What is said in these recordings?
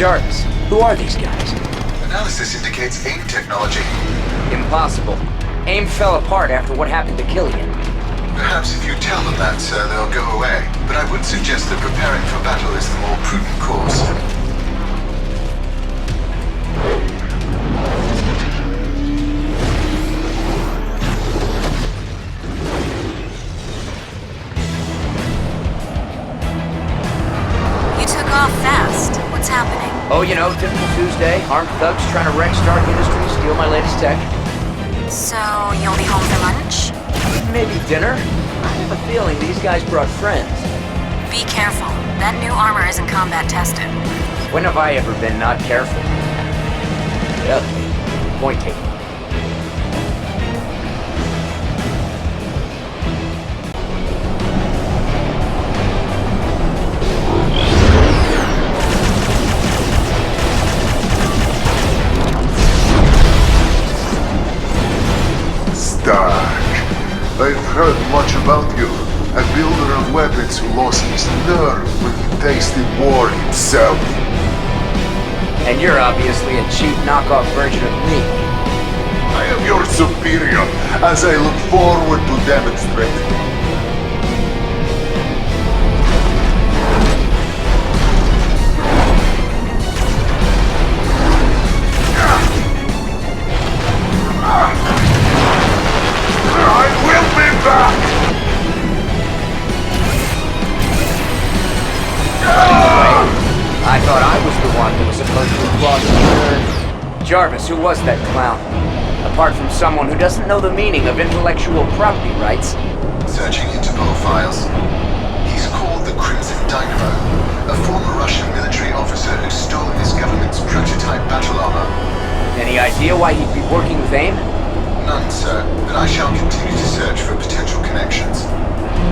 Jarvis, who are these guys? Analysis indicates AIM technology. Impossible. AIM fell apart after what happened to Killian. Perhaps if you tell them that, sir, they'll go away. But I would suggest that preparing for battle is the more prudent course. You took off fast. What's happening? Oh, you know, typical Tuesday. Armed thugs trying to wreck Stark Industries, steal my latest tech. So, you'll be home for lunch? Maybe dinner? I have a feeling these guys brought friends. Be careful. That new armor isn't combat tested. When have I ever been not careful? Okay, point taken. Stark. I've heard much about you. A builder of weapons who lost his nerve when he tasted war himself. And you're obviously a cheap knockoff version of me. I am your superior, as I look forward to demonstrating. I will be back! I thought I was the one that was supposed to applaud the Jarvis, who was that clown? Apart from someone who doesn't know the meaning of intellectual property rights. Searching Interpol files. He's called the Crimson Dynamo, a former Russian military officer who's stolen this government's prototype battle armor. Any idea why he'd be working with AIM? None, sir, but I shall continue to search for potential connections.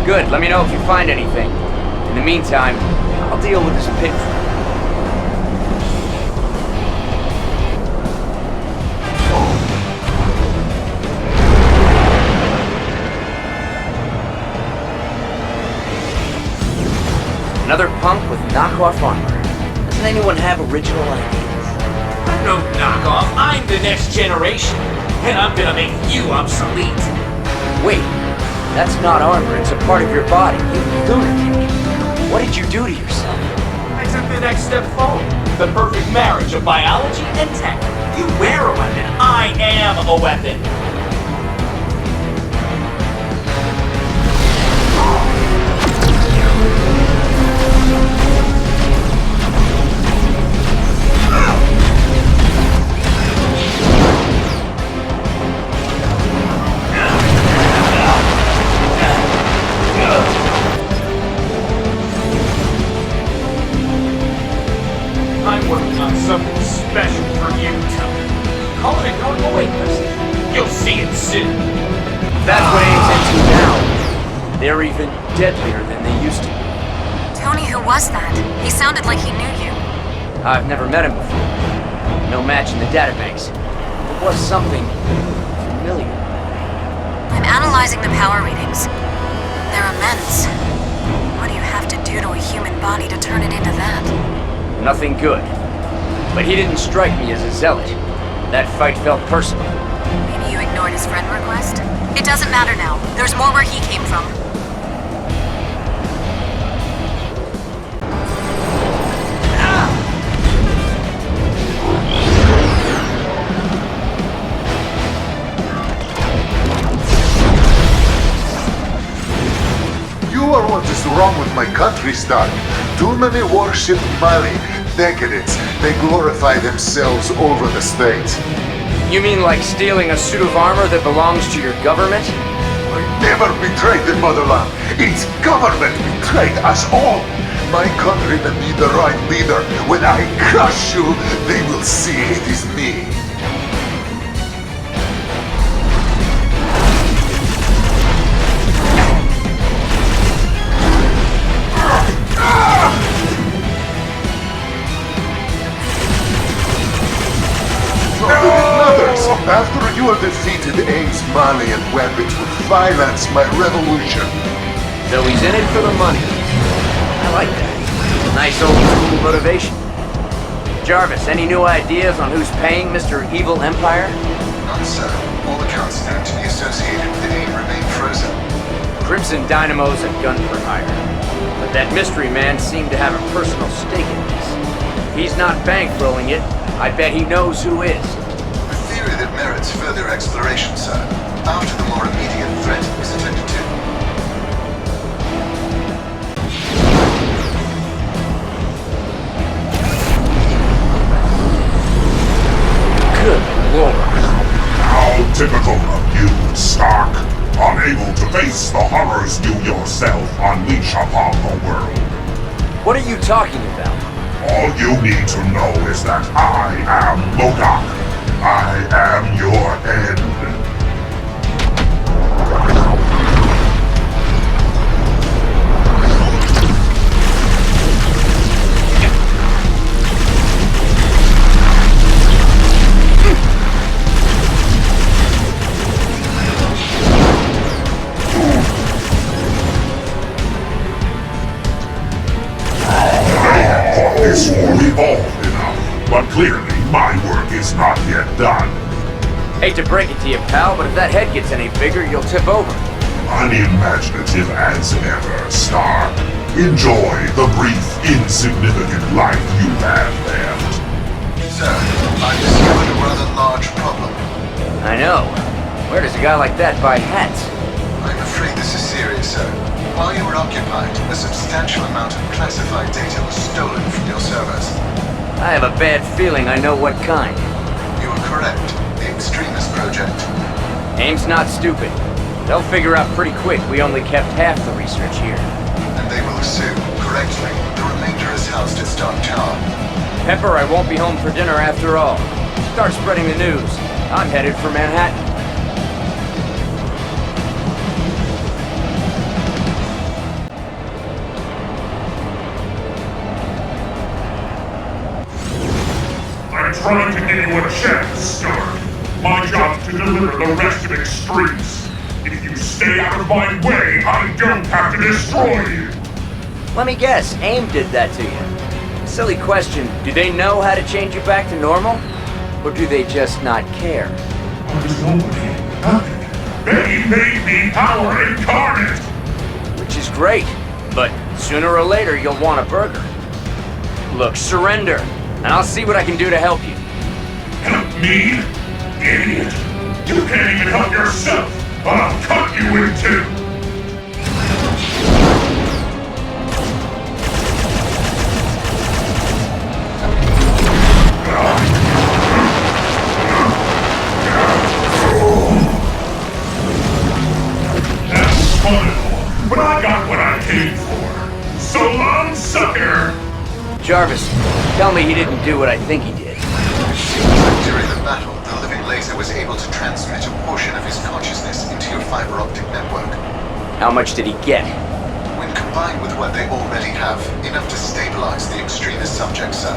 Good, let me know if you find anything. In the meantime, I'll deal with this pitfall. Another punk with knockoff armor. Doesn't anyone have original ideas? I'm no knockoff, I'm the next generation. And I'm gonna make you obsolete. Wait, that's not armor, it's a part of your body, you lunatic. What did you do to yourself? I took the next step forward. The perfect marriage of biology and tech. You wear a weapon, I am a weapon. I'm working on something special for you, Tony. Call it a going away list. You'll see it soon. That's what AIM's into now. They're even deadlier than they used to be. Tony, who was that? He sounded like he knew you. I've never met him before. No match in the databanks. It was something familiar. I'm analyzing the power readings. They're immense. What do you have to do to a human body to turn it into that? Nothing good. But he didn't strike me as a zealot. That fight felt personal. Maybe you ignored his friend request? It doesn't matter now. There's more where he came from. You are what is wrong with my country, Stark. Too many worship Mali. Decadents. They glorify themselves over the state. You mean like stealing a suit of armor that belongs to your government? I never betrayed the motherland. Its government betrayed us all. My countrymen need the right leader. When I crush you, they will see it is me. After you have defeated AIM's Malian weapons will finance my revolution. So he's in it for the money. I like that. Nice old school motivation. Jarvis, any new ideas on who's paying Mr. Evil Empire? None, sir. All accounts known to be associated with the name remain frozen. Crimson Dynamo's a gun for hire. But that mystery man seemed to have a personal stake in this. If he's not bankrolling it, I bet he knows who is. A theory that merits further exploration, sir, after the more immediate threat is attended to. Good lord. How typical of you, Stark. Unable to face the horrors you yourself unleash upon the world. What are you talking about? All you need to know is that I am M.O.D.O.K. I am your end. This will evolve enough, but clearly my work is not yet done. Hate to break it to you, pal, but if that head gets any bigger, you'll tip over. Unimaginative as ever, Stark. Enjoy the brief, insignificant life you have left. Sir, I've discovered a rather large problem. I know. Where does a guy like that buy hats? I'm afraid this is serious, sir. While you were occupied, a substantial amount of classified data was stolen from your servers. I have a bad feeling I know what kind. You are correct. The Extremist Project. AIM's not stupid. They'll figure out pretty quick we only kept half the research here. And they will assume, correctly, the remainder is housed at Stark Tower. Pepper, I won't be home for dinner after all. Start spreading the news. I'm headed for Manhattan. I'm trying to give you a chance, Stark. My job's to deliver the rest of Extremes. If you stay out of my way, I don't have to destroy you. Let me guess, AIM did that to you. Silly question, do they know how to change you back to normal? Or do they just not care? There's nobody, nothing. They made me power incarnate. Which is great, but sooner or later you'll want a burger. Look, surrender, and I'll see what I can do to help you. Help me? Idiot. You can't even help yourself. I'll cut you in two. That's fun, but I got what I came for. So long, sucker! Jarvis, tell me he didn't do what I think he did. During the battle, the living laser was able to transmit a portion of his consciousness into your fiber optic network. How much did he get? When combined with what they already have, enough to stabilize the extremist subject, sir.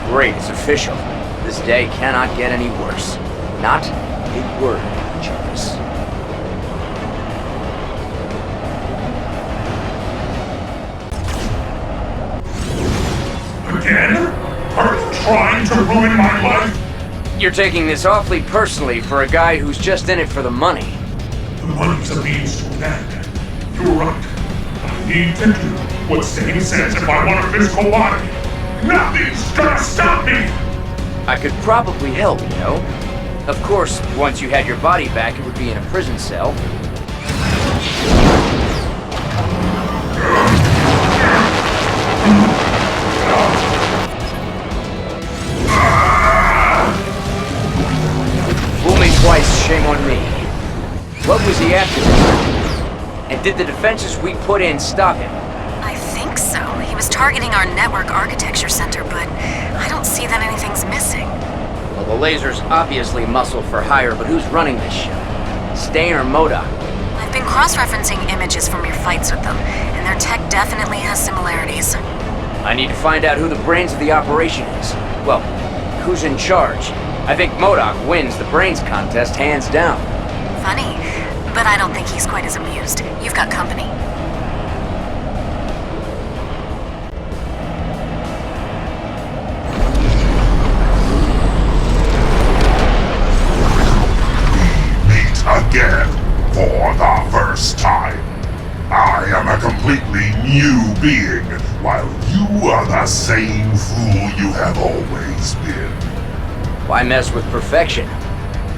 Great, it's official. This day cannot get any worse. Not a word, Jarvis. Again? Are you trying to ruin my life? You're taking this awfully personally for a guy who's just in it for the money. The money's a means to an end. You're right. I need to do what Stane says if I want a physical body. Nothing's gonna stop me! I could probably help, you know? Of course, once you had your body back, it would be in a prison cell. Fool me twice, shame on me. What was he after this time? And did the defenses we put in stop him? I think so. He was targeting our network architecture center, but I don't see that anything's missing. Well, the laser's obviously muscle for hire, but who's running this show? Stane or M.O.D.O.K? I've been cross-referencing images from your fights with them, and their tech definitely has similarities. I need to find out who the brains of the operation is. Well, who's in charge? I think M.O.D.O.K wins the brains contest hands down. Funny, but I don't think he's quite as amused. You've got company. completely new being, while you are the same fool you have always been. Why mess with perfection?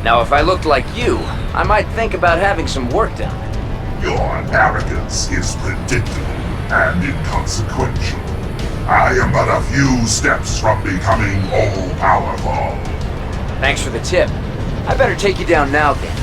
Now, if I looked like you, I might think about having some work done. Your arrogance is predictable and inconsequential. I am but a few steps from becoming all-powerful. Thanks for the tip. I better take you down now, then.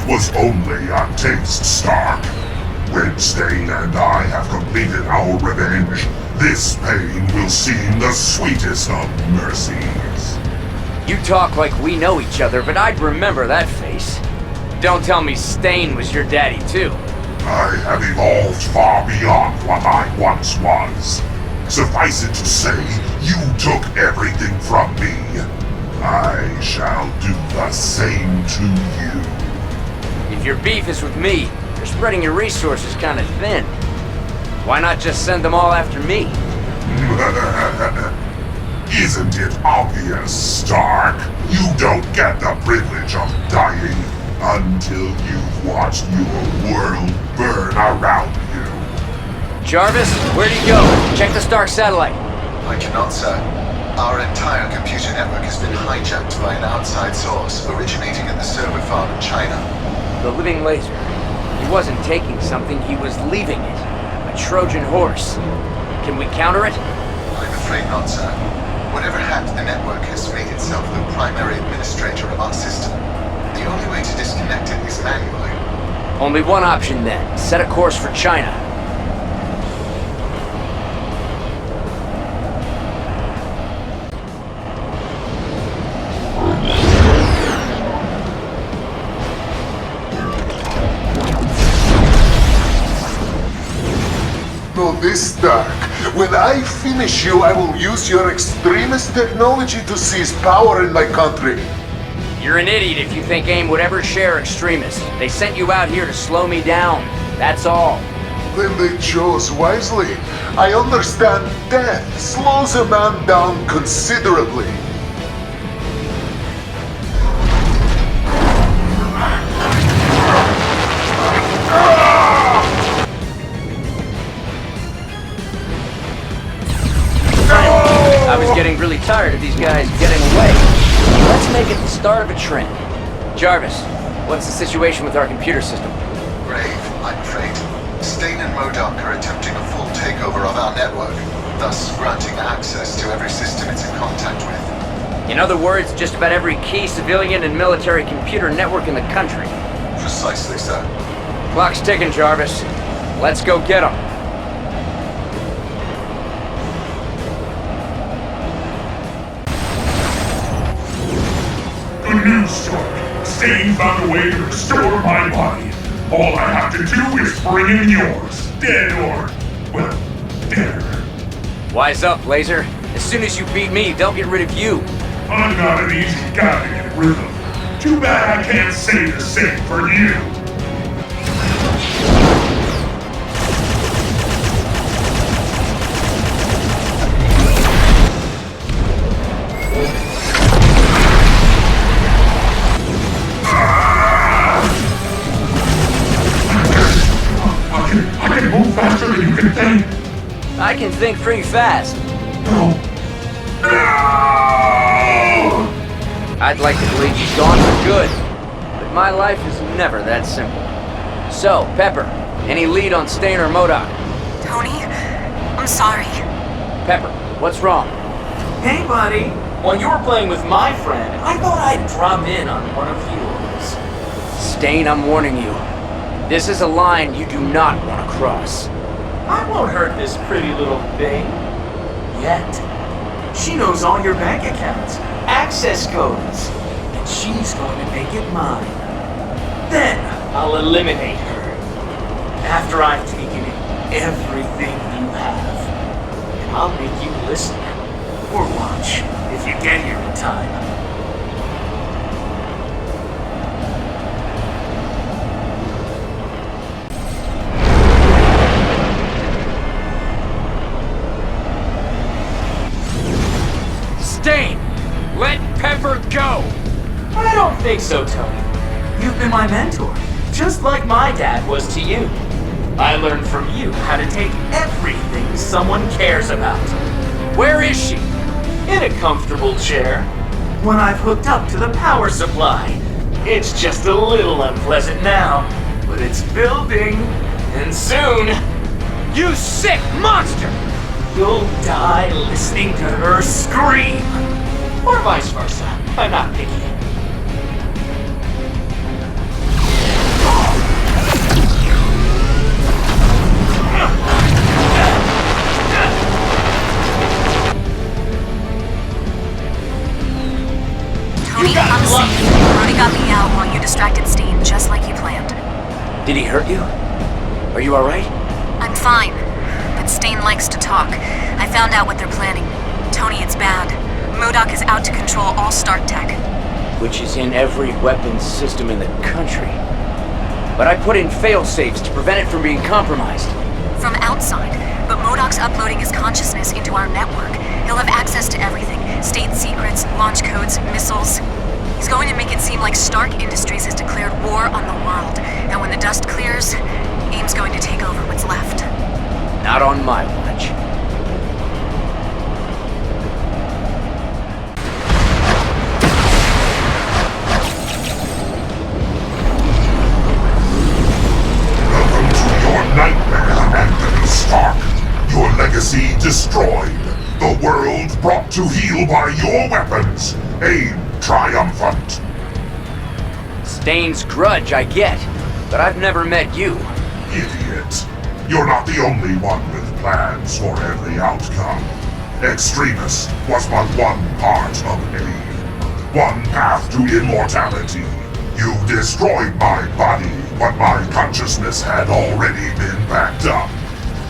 Was only a taste, Stark. When Stane and I have completed our revenge, this pain will seem the sweetest of mercies. You talk like we know each other, but I'd remember that face. Don't tell me Stane was your daddy, too. I have evolved far beyond what I once was. Suffice it to say, you took everything from me. I shall do the same to you. If your beef is with me, you're spreading your resources kind of thin. Why not just send them all after me? Isn't it obvious, Stark? You don't get the privilege of dying until you've watched your world burn around you. Jarvis, where'd he go? Check the Stark satellite. I cannot, sir. Our entire computer network has been hijacked by an outside source originating at the server farm in China. The living laser. He wasn't taking something, he was leaving it. A Trojan horse. Can we counter it? I'm afraid not, sir. Whatever hacked the network has made itself the primary administrator of our system. The only way to disconnect it is manually. Only one option then. Set a course for China. Know this, Stark. When I finish you, I will use your extremist technology to seize power in my country. You're an idiot if you think AIM would ever share extremists. They sent you out here to slow me down. That's all. Then they chose wisely. I understand death slows a man down considerably. I was getting really tired of these guys getting away. Let's make it the start of a trend. Jarvis, what's the situation with our computer system? Grave, I'm afraid. Stane and M.O.D.O.K are attempting a full takeover of our network, thus granting access to every system it's in contact with. In other words, just about every key civilian and military computer network in the country. Precisely, sir. Clock's ticking, Jarvis. Let's go get them. Good news, Stark. Stane found a way to restore my body. All I have to do is bring in yours. Dead or, well, deader. Wise up, Laser. As soon as you beat me, they'll get rid of you. I'm not an easy guy to get rid of. Too bad I can't say the same for you. I can move faster than you can think. I can think pretty fast. No. I'd like to believe he's gone for good, but my life is never that simple. So, Pepper, any lead on Stane or M.O.D.O.K? Tony, I'm sorry. Pepper, what's wrong? Hey, buddy. When you were playing with my friend, I thought I'd drop in on one of yours. Stane, I'm warning you. This is a line you do not want to cross. I won't hurt this pretty little thing. yet. She knows all your bank accounts, access codes, and she's going to make it mine. Then I'll eliminate her. After I've taken everything you have, and I'll make you listen or watch if you get here in time. Stane! Let Pepper go! I don't think so, Tony. You've been my mentor, just like my dad was to you. I learned from you how to take everything someone cares about. Where is she? In a comfortable chair. When I've hooked up to the power supply. It's just a little unpleasant now, but it's building, and soon, You sick monster! you'll die listening to her scream. Or vice versa. I'm not picky. Tony, I'm safe. Brody got me out while you distracted Stane just like you planned. Did he hurt you? Are you alright? I'm fine, but Stane likes to talk. I found out what they're planning. Tony, it's bad. M.O.D.O.K is out to control all Stark tech. Which is in every weapons system in the country. But I put in fail-safes to prevent it from being compromised. From outside, but M.O.D.O.K's uploading his consciousness into our network. He'll have access to everything. State secrets, launch codes, missiles. He's going to make it seem like Stark Industries has declared war on the world. And when the dust clears, AIM's going to take over what's left. Not on my watch. Welcome to your nightmare, Anthony Stark. Your legacy destroyed. The world brought to heel by your weapons. AIM triumphant. Stane's grudge, I get. But I've never met you. Idiot. You're not the only one with plans for every outcome. Extremis was but one part of AIM. One path to immortality. You destroyed my body, but my consciousness had already been backed up.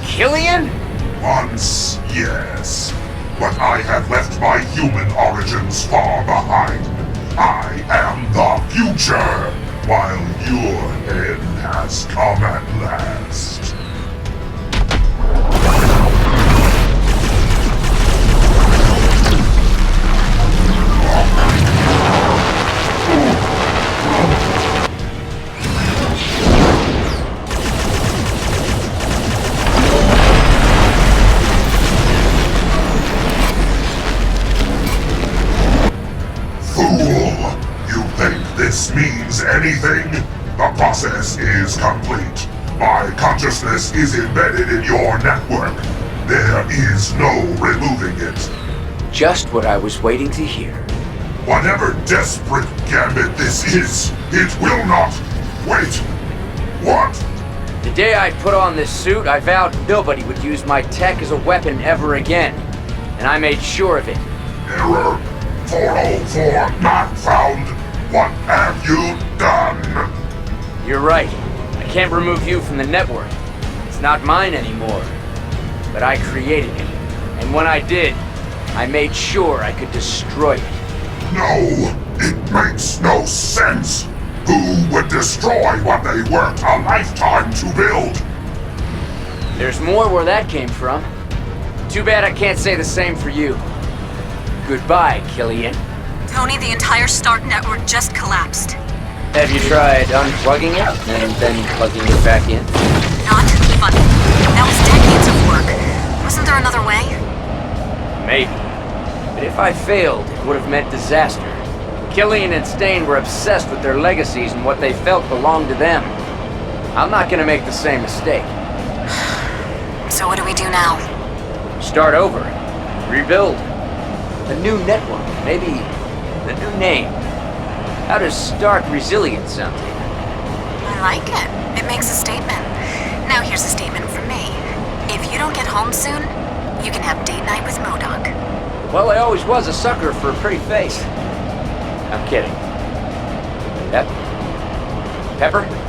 Killian? Once, yes. But I have left my human origins far behind. I am the future, while your end has come at last. This means anything? The process is complete. My consciousness is embedded in your network. There is no removing it. Just what I was waiting to hear. Whatever desperate gambit this is, it will not. Wait. What? The day I put on this suit, I vowed nobody would use my tech as a weapon ever again. And I made sure of it. Error 404 not found. What have you done? You're right. I can't remove you from the network. It's not mine anymore. But I created it. And when I did, I made sure I could destroy it. No, it makes no sense. Who would destroy what they worked a lifetime to build? There's more where that came from. Too bad I can't say the same for you. Goodbye, Killian. Tony, the entire Stark network just collapsed. Have you tried unplugging it and then plugging it back in? Not funny. That was decades of work. Wasn't there another way? Maybe. But if I failed, it would have meant disaster. Killian and Stane were obsessed with their legacies and what they felt belonged to them. I'm not gonna make the same mistake. So what do we do now? Start over. Rebuild. A new network, maybe a new name. How does Stark Resilient sound to you? I like it. It makes a statement. Now here's a statement from me. If you don't get home soon, you can have date night with M.O.D.O.K. Well, I always was a sucker for a pretty face. I'm kidding. Pepper?